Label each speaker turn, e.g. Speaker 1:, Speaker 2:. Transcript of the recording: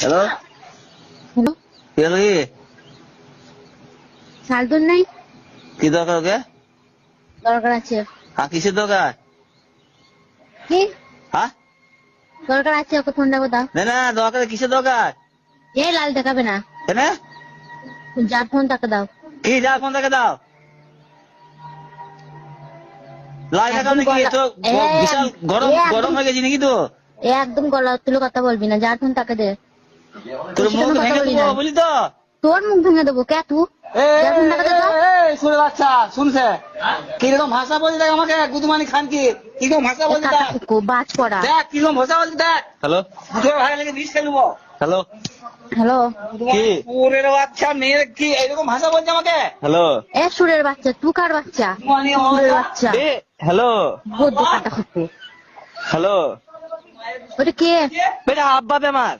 Speaker 1: Hello
Speaker 2: hello,
Speaker 1: কি হলো কি?
Speaker 2: শালদুল নাই?
Speaker 1: কি দরকার ওকে?
Speaker 2: দরকার আছে।
Speaker 1: হ্যাঁ, কিসের দরকার?
Speaker 2: কি
Speaker 1: হ্যাঁ,
Speaker 2: দরকার আছে? ওকে ফোন দেবো দাও।
Speaker 1: না না, দরকার কিসের দরকার?
Speaker 2: এ লাল দেখাবে না,
Speaker 1: কেন?
Speaker 2: যার ফোন তাকে দাও।
Speaker 1: কি যার ফোন থেকে দাও? লাল দেখাও
Speaker 2: একদম
Speaker 1: নাকি?
Speaker 2: গলা
Speaker 1: তো
Speaker 2: এ
Speaker 1: বিশাল গরম
Speaker 2: এ
Speaker 1: গরম
Speaker 2: একদম
Speaker 1: হয়ে গেছি নাকি? তো
Speaker 2: এ একদম গলা তুলে কথা বলবি না, যার ফোন তাকে দে।
Speaker 1: তোর
Speaker 2: বেশি
Speaker 1: মুখ
Speaker 2: কোনো কথা
Speaker 1: ভেঙে
Speaker 2: বলবি
Speaker 1: দেবো,
Speaker 2: না,
Speaker 1: বুঝলি তো?
Speaker 2: তোর মুখ ভেঙে দেবো। কে তুই? যার ফোন তাকে দে তো।
Speaker 1: শুনে বাচ্চা শুনছে কিরকম ভাষা বলছে দেখ আমাকে, গুদমানি খান কি কিরকম ভাষা
Speaker 2: এ
Speaker 1: বলছে
Speaker 2: কাকা
Speaker 1: দেখ।
Speaker 2: কুকু বাজ পড়া।
Speaker 1: দেখ কিরকম ভাষা বলছে দেখ। হ্যালো, দুটো ভাই লেগে বিষ খেয়ে নেবো। হ্যালো,
Speaker 2: হ্যালো,
Speaker 1: কি ওরে বাচ্চা মেয়ের কি এরকম ভাষা বলছে আমাকে? হ্যালো,
Speaker 2: এ সুরের বাচ্চা, তুই কার বাচ্চা? সুরের বাচ্চা,
Speaker 1: হ্যালো,
Speaker 2: বদ্য কাটা কুকু।
Speaker 1: হ্যালো,
Speaker 2: ওটা কে?
Speaker 1: বেটা আব্বা বে আমার।